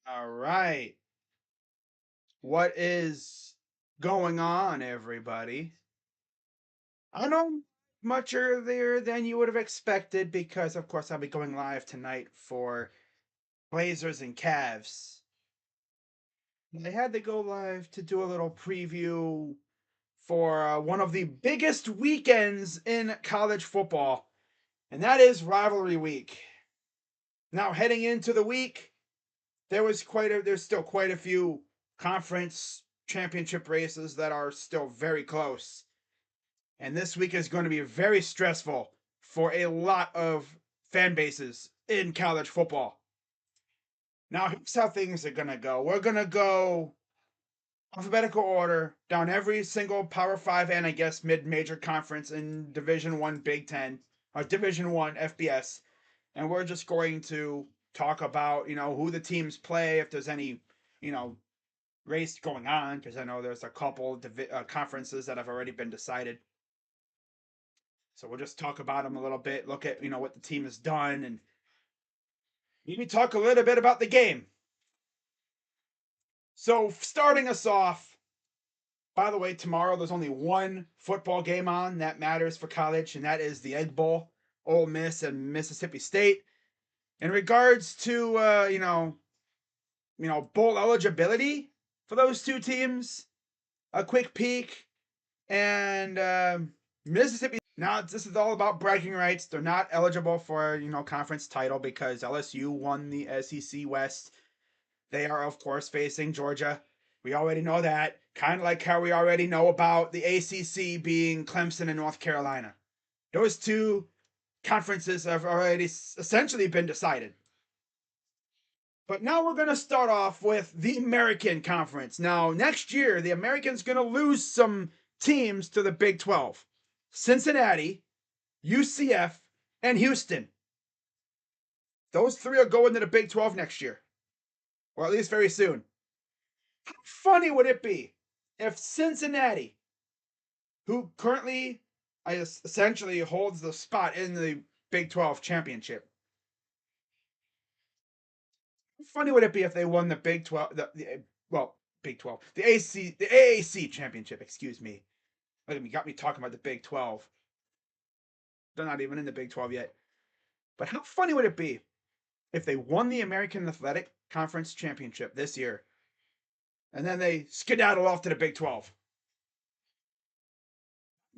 All right. What is going on, everybody? I know much earlier than you would have expected because, of course, I'll be going live tonight for Blazers and Cavs. I had to go live to do a little preview for one of the biggest weekends in college football, and that is Rivalry Week. Now, heading into the week, there's still quite a few conference championship races that are still very close. And this week is going to be very stressful for a lot of fan bases in college football. Now, here's how things are going to go. We're going to go alphabetical order down every single Power 5 and I guess mid-major conference in Division 1 Big 10 or Division 1 FBS, and we're just going to talk about, who the teams play, if there's any, you know, race going on, because I know there's a couple conferences that have already been decided. So we'll just talk about them a little bit, look at, what the team has done, and maybe talk a little bit about the game. So starting us off, by the way, tomorrow there's only one football game on that matters for college, and that is the Egg Bowl, Ole Miss and Mississippi State. In regards to bowl eligibility for those two teams, a quick peek, and Mississippi. Now this is all about bragging rights. They're not eligible for conference title because LSU won the SEC West. They are of course facing Georgia. We already know that. Kind of like how we already know about the ACC being Clemson and North Carolina. Those two conferences have already essentially been decided. But now we're going to start off with the American Conference. Now, next year, the American's going to lose some teams to the Big 12. Cincinnati, UCF, and Houston. Those three are going to the Big 12 next year, or at least very soon. How funny would it be if Cincinnati, who currently essentially holds the spot in the Big 12 championship, how funny would it be if they won the Big 12, Big 12, the AAC championship, excuse me. Look at me, got me talking about the Big 12. They're not even in the Big 12 yet. But how funny would it be if they won the American Athletic Conference championship this year and then they skedaddle off to the Big 12?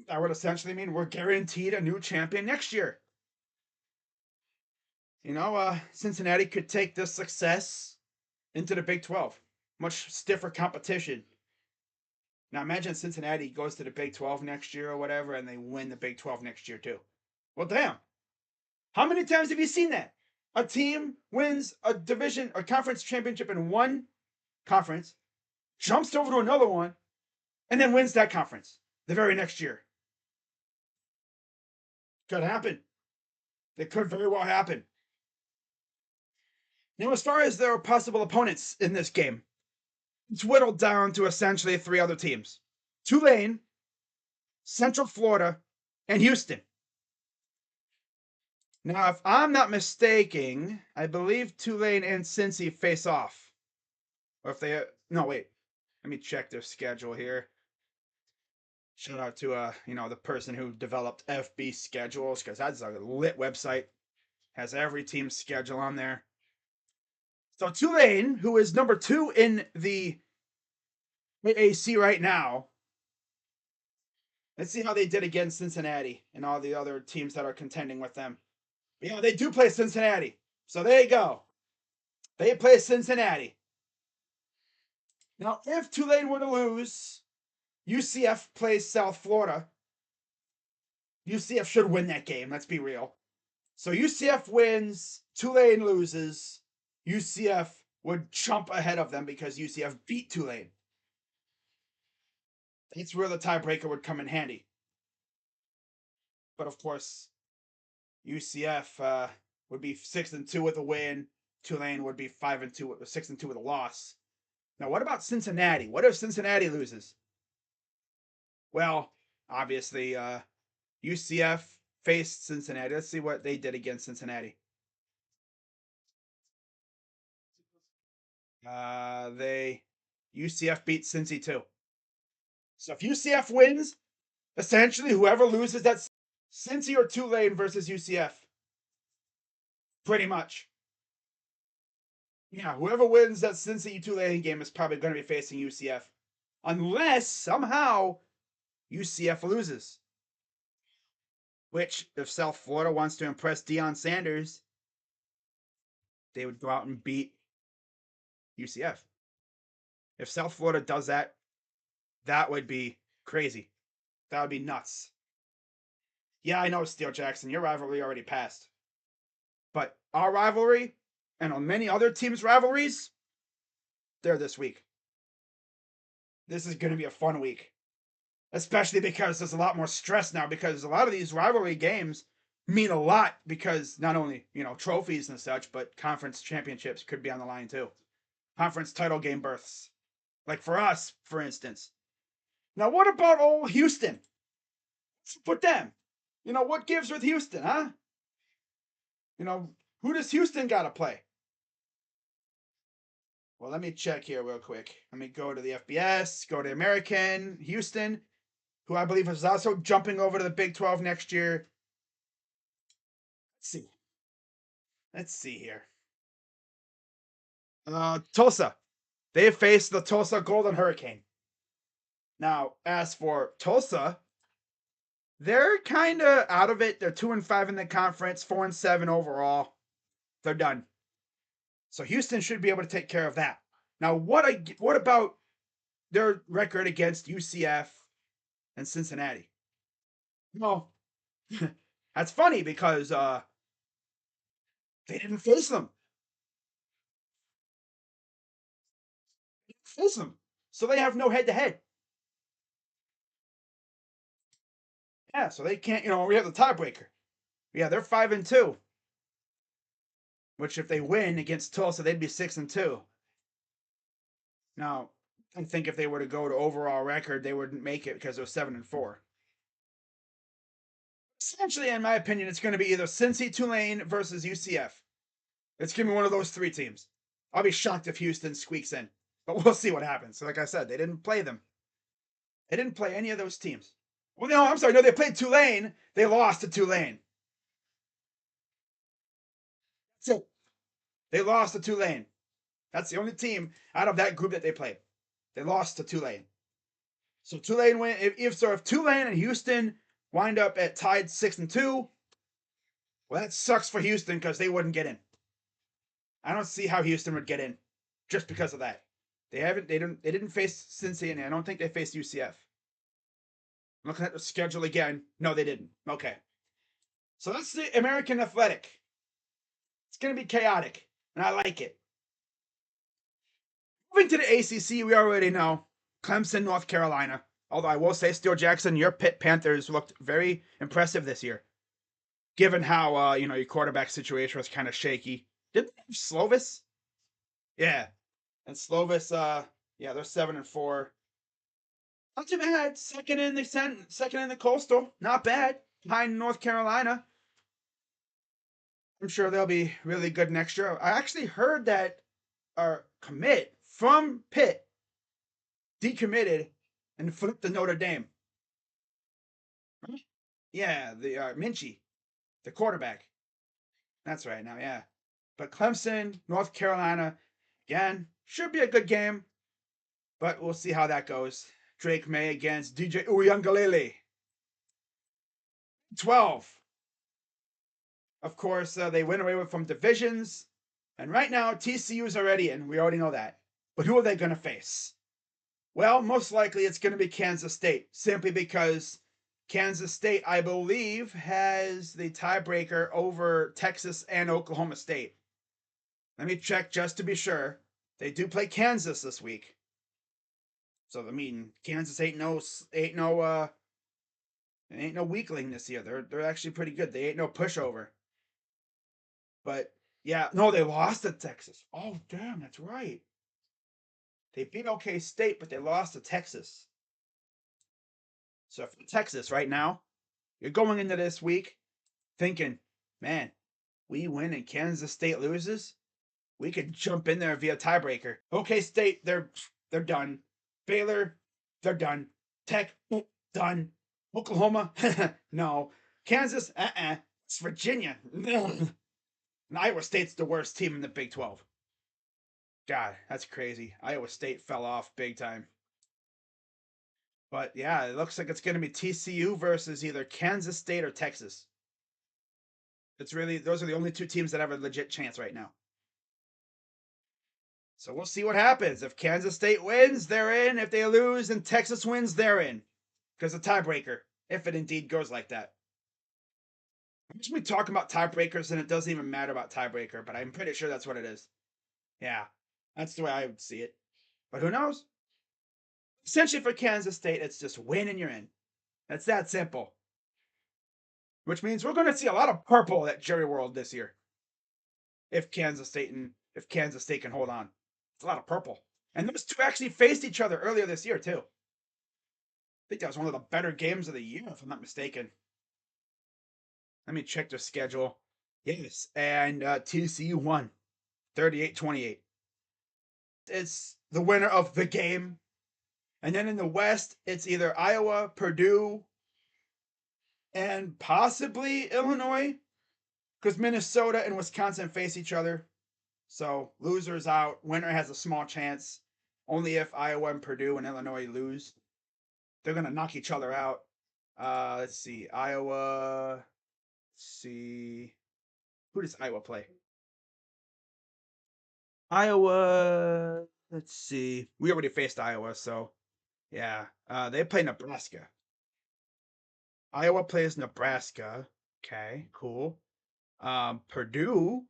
That would essentially mean we're guaranteed a new champion next year. Cincinnati could take this success into the Big 12. Much stiffer competition. Now imagine Cincinnati goes to the Big 12 next year or whatever, and they win the Big 12 next year too. Well, damn. How many times have you seen that? A team wins a division or conference championship in one conference, jumps over to another one, and then wins that conference the very next year. Could happen. It could very well happen. Now, as far as their possible opponents in this game, it's whittled down to essentially three other teams: Tulane, Central Florida, and Houston. Now, if I'm not mistaken, I believe Tulane and Cincy face off. Or if they, no, wait, let me check their schedule here. Shout out to the person who developed FB schedules, because that's a lit website. Has every team's schedule on there. So Tulane, who is number 2 in the AAC right now, let's see how they did against Cincinnati and all the other teams that are contending with them. Yeah, they do play Cincinnati. So there you go. They play Cincinnati. Now, if Tulane were to lose, UCF plays South Florida. UCF should win that game, let's be real. So UCF wins, Tulane loses. UCF would jump ahead of them because UCF beat Tulane. That's where the tiebreaker would come in handy. But of course, UCF would be 6-2 with a win. Tulane would be 5-2, 6-2 with a loss. Now, what about Cincinnati? What if Cincinnati loses? Well, obviously, UCF faced Cincinnati. Let's see what they did against Cincinnati. They UCF beat Cincy too. So if UCF wins, essentially whoever loses that Cincy or Tulane versus UCF, pretty much. Yeah, whoever wins that Cincy Tulane game is probably going to be facing UCF, unless somehow UCF loses. Which, if South Florida wants to impress Deion Sanders, they would go out and beat UCF. If South Florida does that, that would be crazy. That would be nuts. Yeah, I know, Steel Jackson, your rivalry already passed. But our rivalry, and on many other teams' rivalries, they're this week. This is going to be a fun week. Especially because there's a lot more stress now, because a lot of these rivalry games mean a lot, because not only, trophies and such, but conference championships could be on the line too. Conference title game berths. Like for us, for instance. Now, what about old Houston? Put them. What gives with Houston, huh? Who does Houston got to play? Well, let me check here real quick. Let me go to the FBS, go to American, Houston, who I believe is also jumping over to the Big 12 next year. Let's see. Let's see here. Tulsa. They faced the Tulsa Golden Hurricane. Now, as for Tulsa, they're kind of out of it. They're 2-5 in the conference, 4-7 overall. They're done. So Houston should be able to take care of that. Now, what about their record against UCF and Cincinnati? Well, that's funny because they didn't face them. Face them. So they have no head-to-head. Yeah, so they can't. We have the tiebreaker. Yeah, they're 5-2. Which, if they win against Tulsa, they'd be 6-2. Now, I think if they were to go to overall record, they wouldn't make it because they're 7-4. Essentially, in my opinion, it's going to be either Cincy Tulane versus UCF. It's going to be one of those three teams. I'll be shocked if Houston squeaks in, but we'll see what happens. So, like I said, they didn't play them. They didn't play any of those teams. Well, no, I'm sorry. No, they played Tulane. They lost to Tulane. That's it. They lost to Tulane. That's the only team out of that group that they played. They lost to Tulane. So Tulane went. If Tulane and Houston wind up at tied 6-2, well, that sucks for Houston because they wouldn't get in. I don't see how Houston would get in just because of that. They didn't face Cincinnati. I don't think they faced UCF. I'm looking at the schedule again. No, they didn't. Okay. So that's the American Athletic. It's going to be chaotic, and I like it. Moving to the ACC, we already know Clemson, North Carolina. Although I will say, Steel Jackson, your Pitt Panthers looked very impressive this year, given how your quarterback situation was kind of shaky. Didn't they have Slovis? Yeah, and Slovis, yeah, they're 7-4. Not too bad. Second in the Coastal, not bad. Behind North Carolina. I'm sure they'll be really good next year. I actually heard that our commit from Pitt decommitted and flipped to Notre Dame. Yeah, the Minchie, the quarterback. That's right now, yeah. But Clemson, North Carolina, again, should be a good game, but we'll see how that goes. Drake May against DJ Uyangalele. 12. Of course, they went away from divisions, and right now TCU is already in. We already know that. But who are they going to face? Well, most likely it's going to be Kansas State, simply because Kansas State, I believe, has the tiebreaker over Texas and Oklahoma State. Let me check just to be sure. They do play Kansas this week. So I mean, Kansas ain't no weakling this year. They're actually pretty good. They ain't no pushover. But yeah, no, they lost to Texas. Oh damn, that's right. They beat OK State, but they lost to Texas. So for Texas right now, you're going into this week thinking, man, we win and Kansas State loses. We could jump in there via tiebreaker. OK State, they're done. Baylor, they're done. Tech, done. Oklahoma, no. Kansas, It's Virginia. And Iowa State's the worst team in the Big 12. God, that's crazy. Iowa State fell off big time. But yeah, it looks like it's going to be TCU versus either Kansas State or Texas. It's really, those are the only two teams that have a legit chance right now. So we'll see what happens. If Kansas State wins, they're in. If they lose and Texas wins, they're in. Because a tiebreaker, if it indeed goes like that. We talk about tiebreakers and it doesn't even matter about tiebreaker, but I'm pretty sure that's what it is. Yeah, that's the way I would see it. But who knows? Essentially, for Kansas State, it's just win and you're in. That's that simple. Which means we're going to see a lot of purple at Jerry World this year. If Kansas State can hold on, it's a lot of purple. And those two actually faced each other earlier this year too. I think that was one of the better games of the year, if I'm not mistaken. Let me check their schedule. Yes, and TCU won 38-28. It's the winner of the game. And then in the West, it's either Iowa, Purdue, and possibly Illinois, because Minnesota and Wisconsin face each other. So loser's out. Winner has a small chance. Only if Iowa and Purdue and Illinois lose. They're going to knock each other out. Let's see. Iowa. Let's see. Who does Iowa play? Iowa. Let's see. We already faced Iowa, so yeah. They play Nebraska. Iowa plays Nebraska. Okay, cool. Purdue.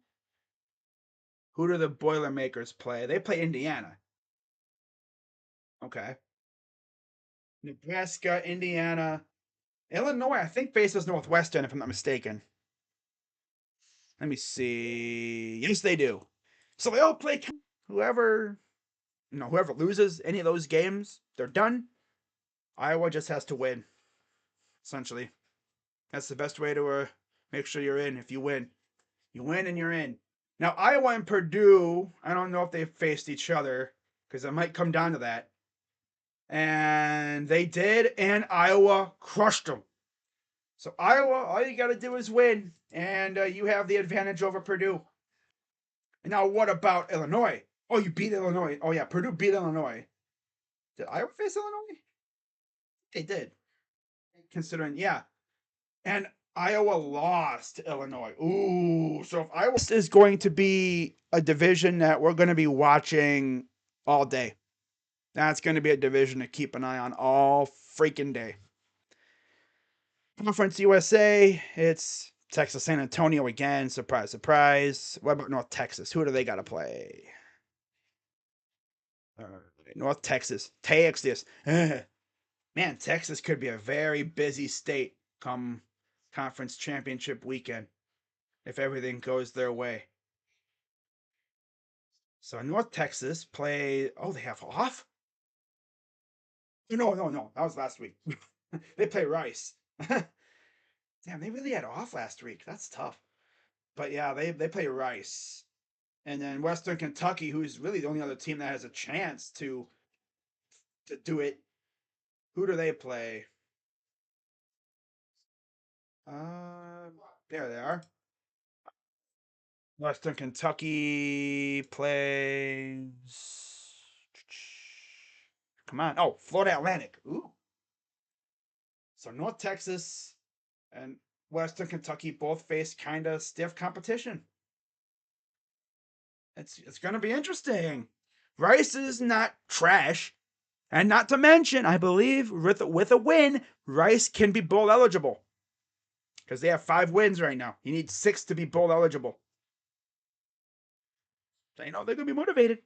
Who do the Boilermakers play? They play Indiana. Okay. Nebraska, Indiana, Illinois. I think faces Northwestern, if I'm not mistaken. Let me see. Yes, they do. So they all play. Whoever, whoever loses any of those games, they're done. Iowa just has to win. Essentially, that's the best way to make sure you're in. If you win and you're in. Now Iowa and Purdue, I don't know if they faced each other because it might come down to that. And they did, and Iowa crushed them. So Iowa, all you got to do is win, and you have the advantage over Purdue. And now what about Illinois? Oh, you beat Illinois. Oh yeah, Purdue beat Illinois. Did Iowa face Illinois? They did. Considering, yeah. And Iowa lost to Illinois. Ooh, so if Iowa is going to be a division that we're going to be watching all day. That's going to be a division to keep an eye on all freaking day. Conference USA, it's Texas San Antonio again. Surprise, surprise. What about North Texas? Who do they got to play? North Texas. Texas. Man, Texas could be a very busy state come conference championship weekend if everything goes their way. So North Texas play. Oh, they have off? No. That was last week. They play Rice. Damn, they really had off last week. That's tough. But yeah, they play Rice. And then Western Kentucky, who's really the only other team that has a chance to do it. Who do they play? There they are. Western Kentucky plays. Come on. Oh, Florida Atlantic. Ooh. So North Texas and Western Kentucky both face kind of stiff competition. It's going to be interesting. Rice is not trash. And not to mention, I believe with a win, Rice can be bowl eligible. Because they have 5 wins right now. You need 6 to be bowl eligible. So, they're going to be motivated.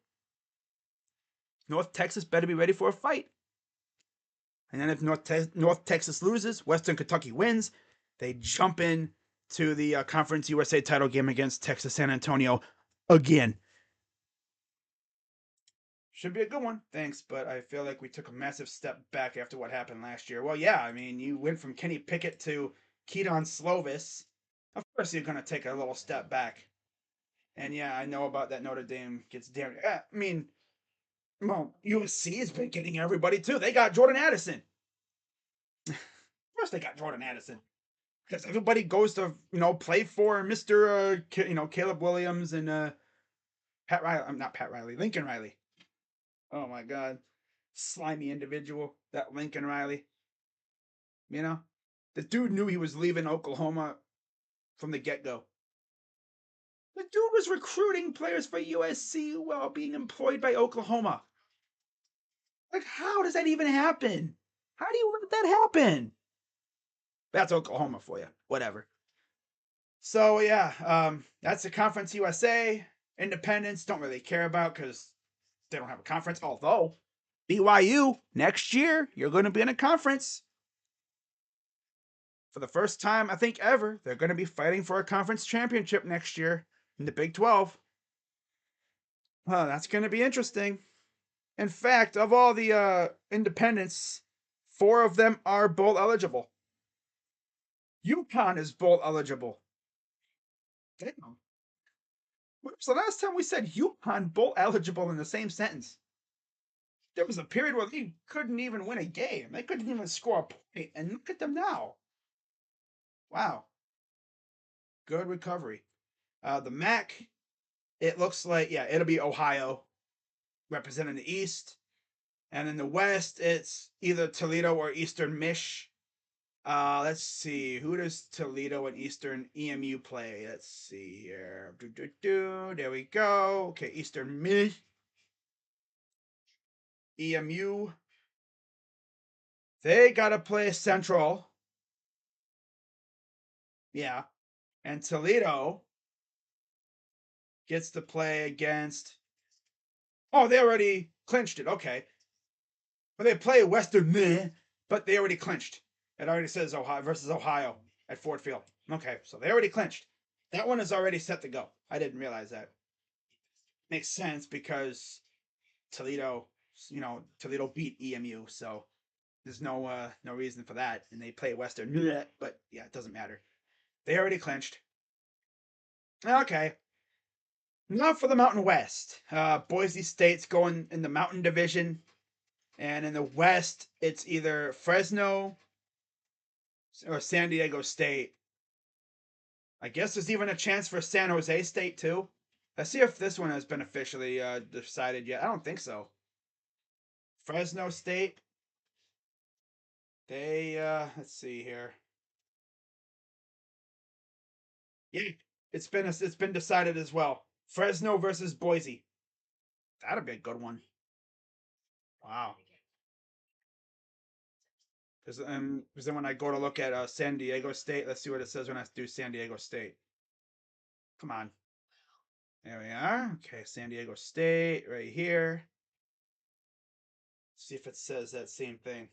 North Texas better be ready for a fight. And then if North Texas loses, Western Kentucky wins, they jump in to the Conference USA title game against Texas San Antonio again. Should be a good one, thanks, but I feel like we took a massive step back after what happened last year. Well, yeah, I mean, you went from Kenny Pickett to Keaton Slovis. Of course you're going to take a little step back. And yeah, I know about that Notre Dame gets damn. I mean, well, USC has been getting everybody too. They got Jordan Addison. Of course, they got Jordan Addison because everybody goes to play for Mister Caleb Williams and Pat Riley. I'm not Pat Riley. Lincoln Riley. Oh my God, slimy individual that Lincoln Riley. You know, the dude knew he was leaving Oklahoma from the get go. The dude was recruiting players for USC while being employed by Oklahoma. Like, how does that even happen? How do you let that happen? That's Oklahoma for you. Whatever. So yeah, that's the Conference USA. Independents don't really care about because they don't have a conference. Although BYU next year, you're going to be in a conference for the first time I think ever. They're going to be fighting for a conference championship next year in the Big 12. Well, that's going to be interesting. In fact, of all the independents, 4 of them are bowl eligible. UConn is bowl eligible. Damn. When was the last time we said UConn bowl eligible in the same sentence? There was a period where they couldn't even win a game. They couldn't even score a point. And look at them now. Wow. Good recovery. The MAC, it looks like, yeah, it'll be Ohio representing the East. And in the West, it's either Toledo or Eastern Mich. Let's see. Who does Toledo and Eastern EMU play? Let's see here. There we go. Okay, Eastern Mich. EMU. They gotta play Central. Yeah. And Toledo gets to play against. Oh, they already clinched it. Okay. But they play Western Mich, but they already clinched. It already says Ohio versus Ohio at Ford Field. Okay, so they already clinched. That one is already set to go. I didn't realize that. Makes sense because Toledo, Toledo beat EMU, so there's no reason for that. And they play Western, but yeah, it doesn't matter. They already clinched. Okay. Now for the Mountain West. Boise State's going in the Mountain Division, and in the West, it's either Fresno or San Diego State. I guess there's even a chance for San Jose State too. Let's see if this one has been officially decided yet. I don't think so. Fresno State. They let's see here. Yeah, it's been decided as well. Fresno versus Boise. That'd be a good one. Wow. Because then when I go to look at San Diego State, let's see what it says when I do San Diego State. Come on. There we are. Okay, San Diego State right here. Let's see if it says that same thing.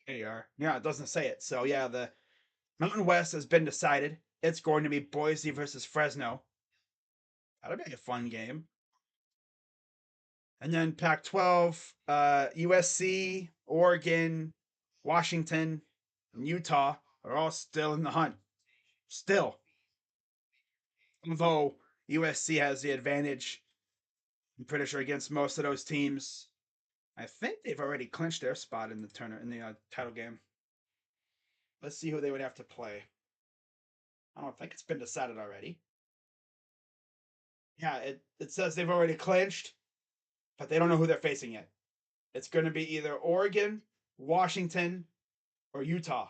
There you are. Yeah, it doesn't say it. So yeah, the Mountain West has been decided. It's going to be Boise versus Fresno. That'll be a fun game. And then Pac-12, USC, Oregon, Washington, and Utah are all still in the hunt. Still. Although USC has the advantage, I'm pretty sure against most of those teams. I think they've already clinched their spot in the title game. Let's see who they would have to play. I don't think it's been decided already. Yeah, it says they've already clinched, but they don't know who they're facing yet. It's going to be either Oregon, Washington, or Utah.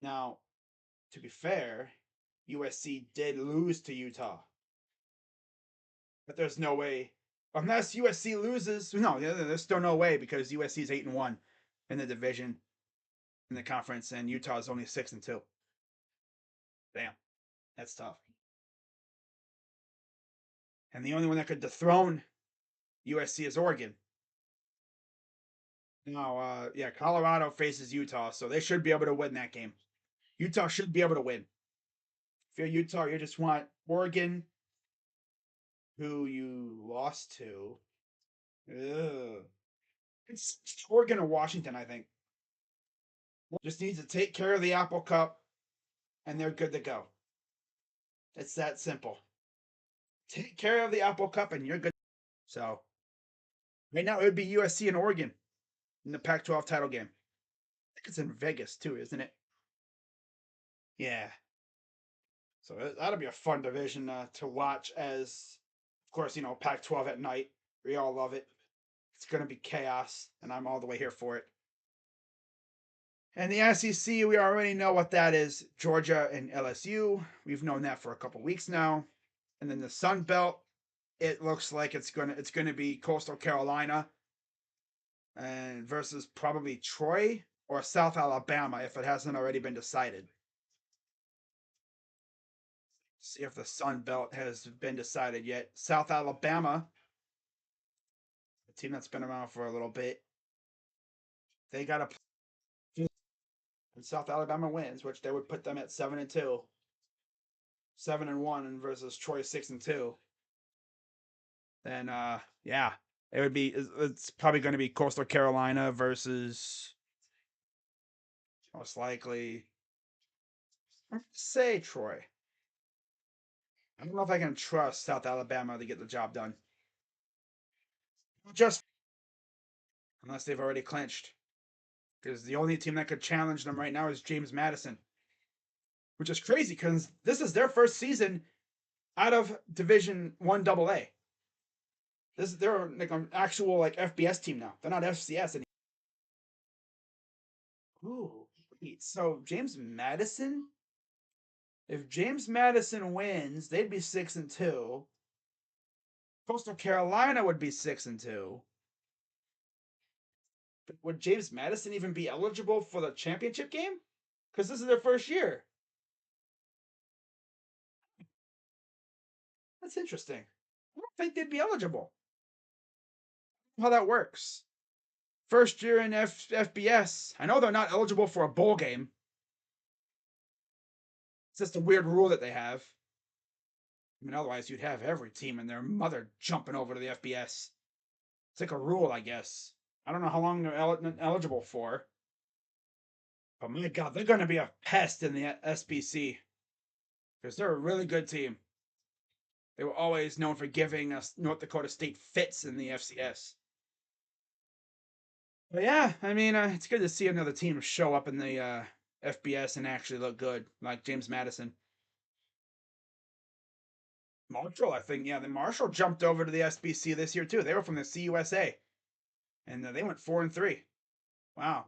Now, to be fair, USC did lose to Utah. But there's no way unless USC loses. No, there's still no way because USC is 8-1 in the division in the conference, and Utah is only 6-2. Damn, that's tough. And the only one that could dethrone USC is Oregon. Now, yeah, Colorado faces Utah, so they should be able to win that game. Utah should be able to win. If you're Utah, you just want Oregon, who you lost to. Ugh. It's Oregon or Washington, I think. Just needs to take care of the Apple Cup, and they're good to go. It's that simple. Take care of the Apple Cup, and you're good. So right now it would be USC and Oregon in the Pac-12 title game. I think it's in Vegas too, isn't it? Yeah. So that'll be a fun division to watch. As of course, Pac-12 at night. We all love it. It's gonna be chaos, and I'm all the way here for it. And the SEC, we already know what that is. Georgia and LSU. We've known that for a couple weeks now. And then the Sun Belt, it looks like it's gonna be Coastal Carolina and versus probably Troy or South Alabama if it hasn't already been decided. See if the Sun Belt has been decided yet. South Alabama, a team that's been around for a little bit, they got a and South Alabama wins, which they would put them at 7-2, 7-1, and versus Troy 6-2. Then yeah, it would be. It's probably going to be Coastal Carolina versus most likely. Say Troy. I don't know if I can trust South Alabama to get the job done. Just unless they've already clinched. Because the only team that could challenge them right now is James Madison, which is crazy because this is their first season out of Division One AA. They're like an actual like FBS team now. They're not FCS anymore. Ooh, wait. So James Madison? If James Madison wins, they'd be 6-2. Coastal Carolina would be 6-2. But would James Madison even be eligible for the championship game? Because this is their first year. That's interesting. I don't think they'd be eligible. How that works. First year in FBS. I know they're not eligible for a bowl game. It's just a weird rule that they have. I mean, otherwise you'd have every team and their mother jumping over to the FBS. It's like a rule, I guess. I don't know how long they're eligible for. But my God, they're going to be a pest in the SBC because they're a really good team. They were always known for giving us North Dakota State fits in the FCS. But yeah, I mean, it's good to see another team show up in the FBS and actually look good, like James Madison. Marshall, I think, yeah, the Marshall jumped over to the SBC this year too. They were from the CUSA, and they went 4-3. Wow.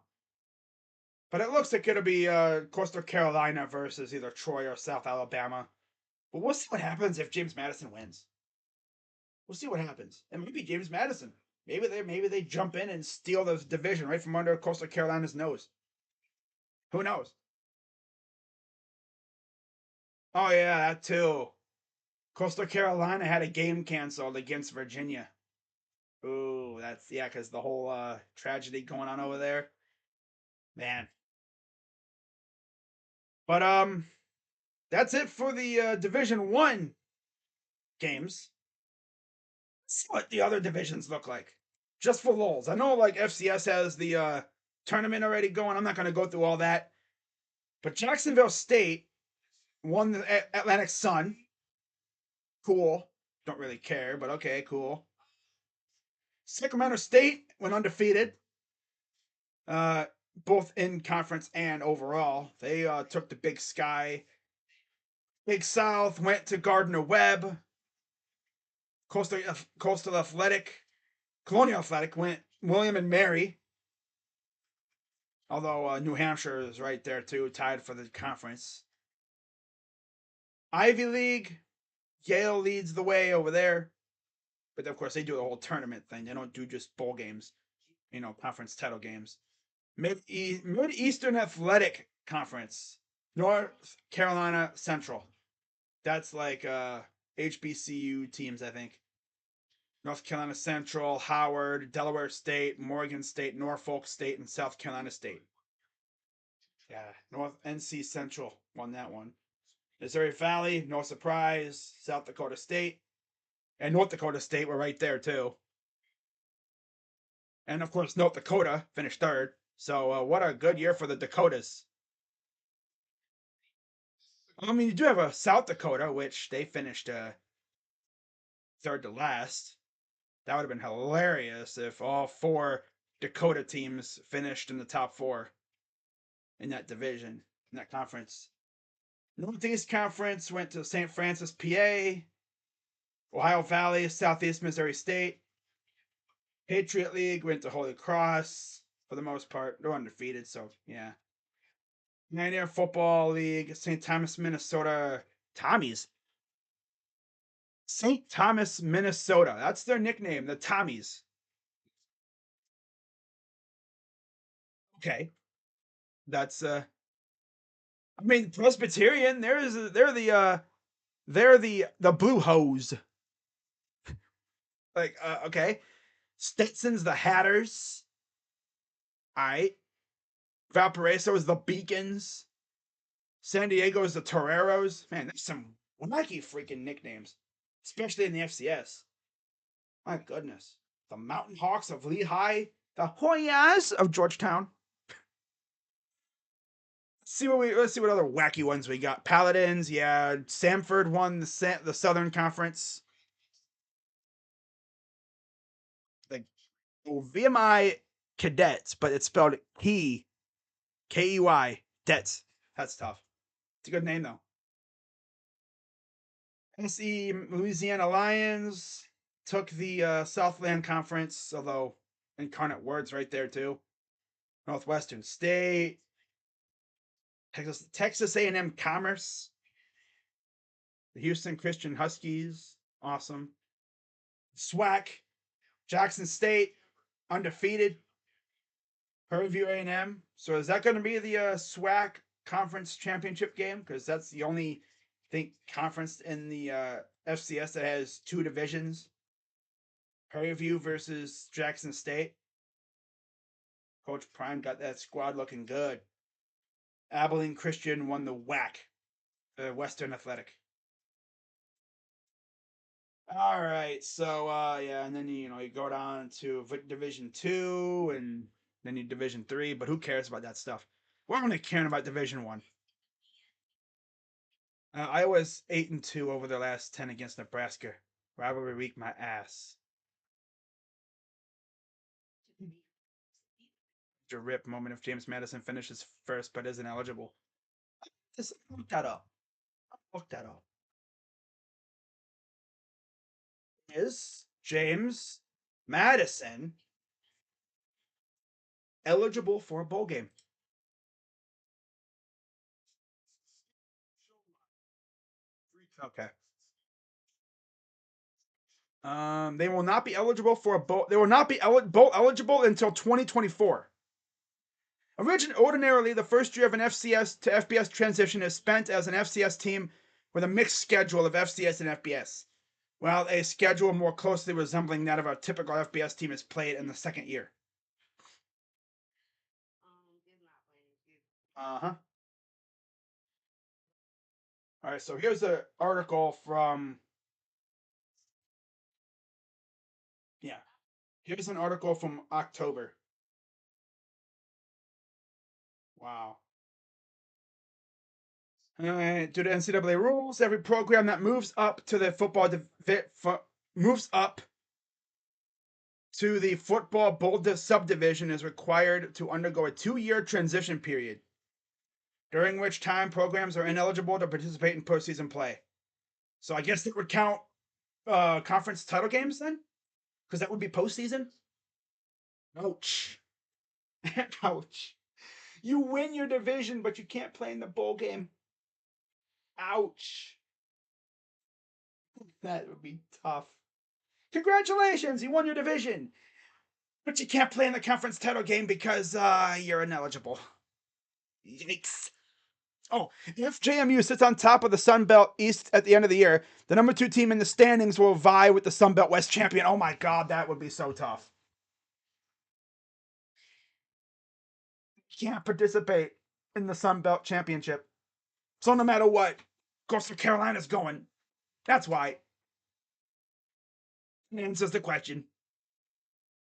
But it looks like it'll be Coastal Carolina versus either Troy or South Alabama. But we'll see what happens if James Madison wins. We'll see what happens. It might be James Madison. Maybe they jump in and steal the division right from under Coastal Carolina's nose. Who knows? Oh yeah, that too. Coastal Carolina had a game canceled against Virginia. Ooh, that's yeah, because the whole tragedy going on over there. Man. But that's it for the Division One games. Let's see what the other divisions look like. Just for lulz. I know like FCS has the tournament already going. I'm not gonna go through all that. But Jacksonville State won the Atlantic Sun. Cool. Don't really care, but okay, cool. Sacramento State went undefeated, uh, both in conference and overall. They took the Big Sky. Big South went to Gardner Webb. Coastal Athletic, Colonial Athletic went William and Mary. Although New Hampshire is right there too, tied for the conference. Ivy League, Yale leads the way over there. But of course, they do the whole tournament thing. They don't do just bowl games, conference title games. Mid Eastern Athletic Conference, North Carolina Central. That's like HBCU teams, I think. North Carolina Central, Howard, Delaware State, Morgan State, Norfolk State, and South Carolina State. Yeah, North NC Central won that one. Missouri Valley, no surprise. South Dakota State and North Dakota State were right there too. And of course, North Dakota finished third. So what a good year for the Dakotas. I mean, you do have a South Dakota, which they finished third to last. That would have been hilarious if all four Dakota teams finished in the top four in that division, in that conference. Northeast Conference went to St. Francis, PA, Ohio Valley, Southeast Missouri State. Patriot League went to Holy Cross for the most part. They're undefeated, so yeah. Pioneer Football League, St. Thomas, Minnesota. Tommies. St. Thomas, Minnesota. That's their nickname, the Tommies. Okay. That's I mean Presbyterian, they're the Blue Hose. Like okay. Stetson's the Hatters. Alright. Valparaiso is the Beacons. San Diego is the Toreros. Man, there's some wacky freaking nicknames. Especially in the FCS. My goodness. The Mountain Hawks of Lehigh. The Hoyas of Georgetown. Let's see what other wacky ones we got. Paladins, yeah. Samford won the Southern Conference. The VMI Cadets, but it's spelled Key Dets. That's tough. It's a good name though. SE Louisiana Lions took the Southland Conference, although Incarnate Word's right there too. Northwestern State, Texas A&M Commerce, the Houston Christian Huskies, awesome. SWAC, Jackson State, undefeated. Prairie View A&M. So is that going to be the SWAC conference championship game? Because that's the only conference in the FCS that has two divisions. Prairie View versus Jackson State. Coach Prime got that squad looking good. Abilene Christian won the WAC, the Western Athletic. All right, so yeah, and then you go down to Division 2 and then you Division 3, but who cares about that stuff? We're only caring about Division 1. Iowa's 8-2 over their last 10 against Nebraska. Rivalry week, my ass. Rip moment if James Madison finishes first but isn't eligible. Just look that up. Look that up. Is James Madison eligible for a bowl game? Okay. They will not be eligible for a bowl. They will not be bowl eligible until 2024. Ordinarily, the first year of an FCS to FBS transition is spent as an FCS team with a mixed schedule of FCS and FBS, while a schedule more closely resembling that of a typical FBS team is played in the second year. Uh-huh. All right, so here's an article from here's an article from October. Wow. All right, due to NCAA rules, every program that moves up to the moves up to the football bowl subdivision is required to undergo a 2-year transition period, during which time programs are ineligible to participate in postseason play. So I guess that would count conference title games then, because that would be postseason. Ouch! Ouch! You win your division, but you can't play in the bowl game. Ouch! That would be tough. Congratulations, you won your division, but you can't play in the conference title game because you're ineligible. Yikes. Oh, if JMU sits on top of the Sun Belt East at the end of the year, the number 2 team in the standings will vie with the Sun Belt West champion. Oh my god, that would be so tough. You can't participate in the Sun Belt Championship. So no matter what, Coastal Carolina's going. That's why. Answers the question.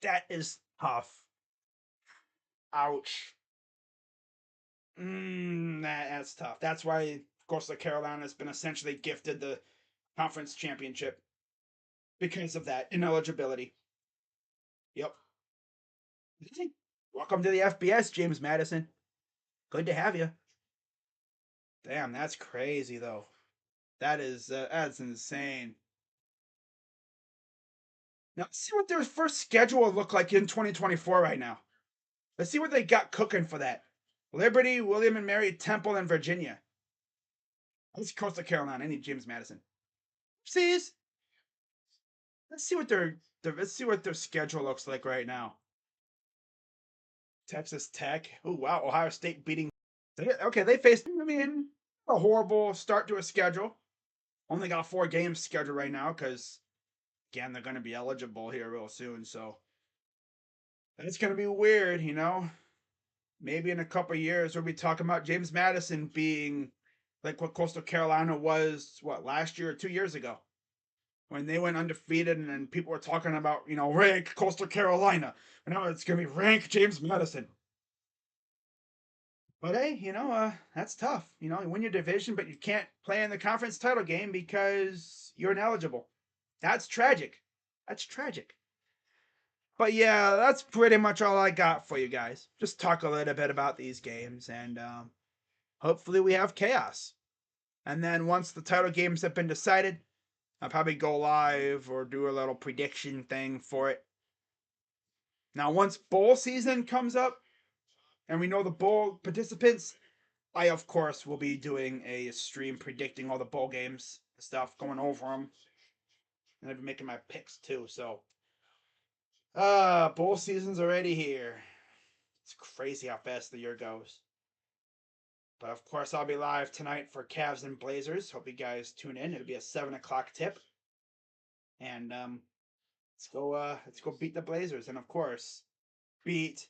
That is tough. Ouch. That's tough. That's why, of course, the Carolina has been essentially gifted the conference championship because of that ineligibility. Yep. Welcome to the FBS, James Madison. Good to have you. Damn, that's crazy though. That's insane. Now let's see what their first schedule will look like in 2024 right now. Let's see what they got cooking for that. Liberty, William and Mary, Temple, and Virginia. Let's Coastal Carolina. I need James Madison. Oopsies. Let's see what their schedule looks like right now. Texas Tech. Oh wow, Ohio State beating. Okay, they faced. I mean, a horrible start to a schedule. Only got 4 games scheduled right now because again they're going to be eligible here real soon. So it's going to be weird, you know. Maybe in a couple years we'll be talking about James Madison being like what Coastal Carolina was what last year or 2 years ago when they went undefeated and then people were talking about rank Coastal Carolina. And now it's gonna be rank James Madison. But hey, that's tough. You win your division, but you can't play in the conference title game because you're ineligible. That's tragic. That's tragic. But yeah, that's pretty much all I got for you guys. Just talk a little bit about these games, and hopefully we have chaos. And then once the title games have been decided, I'll probably go live or do a little prediction thing for it. Now, once bowl season comes up and we know the bowl participants, I, of course, will be doing a stream predicting all the bowl games stuff, going over them. And I'll be making my picks too. So, bowl season's already here. It's crazy how fast the year goes. But of course, I'll be live tonight for Cavs and Blazers. Hope you guys tune in. It'll be a 7 o'clock tip. And let's go beat the Blazers, and of course, beat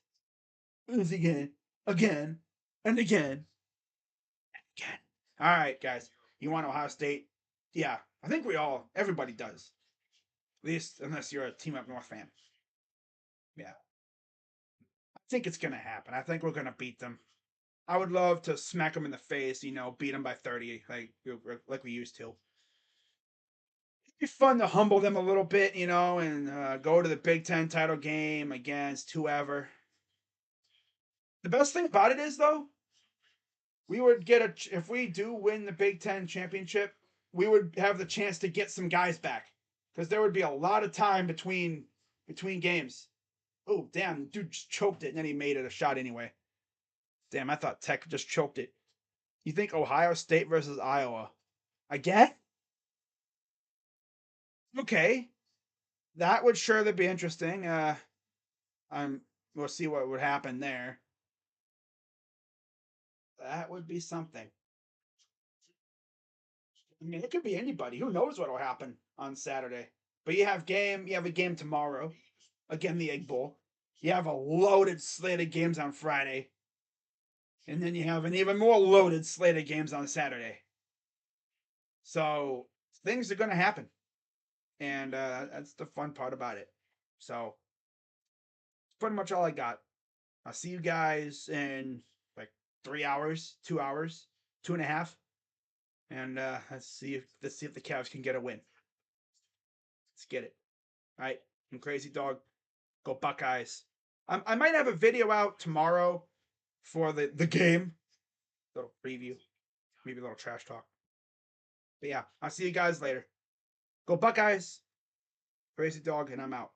us again, again, and again, again. All right, guys. You want Ohio State? Yeah, I think everybody does. At least unless you're a Team Up North fan. Yeah, I think it's gonna happen. I think we're gonna beat them. I would love to smack them in the face. Beat them by 30, like we used to. It'd be fun to humble them a little bit, and go to the Big Ten title game against whoever. The best thing about it is, though, we would get if we do win the Big Ten championship, we would have the chance to get some guys back because there would be a lot of time between games. Oh damn, dude just choked it and then he made it a shot anyway. Damn, I thought Tech just choked it. You think Ohio State versus Iowa? Again? Okay, that would surely be interesting. We'll see what would happen there. That would be something. I mean, it could be anybody. Who knows what'll happen on Saturday? But you have a game tomorrow. Again, the Egg Bowl. You have a loaded slate of games on Friday. And then you have an even more loaded slate of games on Saturday. So things are gonna happen. And that's the fun part about it. So it's pretty much all I got. I'll see you guys in like 3 hours, 2 hours, 2.5. And let's see if the Cavs can get a win. Let's get it. All right. I'm Crazy Dog. Go Buckeyes. I might have a video out tomorrow for the game. Little preview. Maybe a little trash talk. But yeah, I'll see you guys later. Go Buckeyes. Crazy Dog, and I'm out.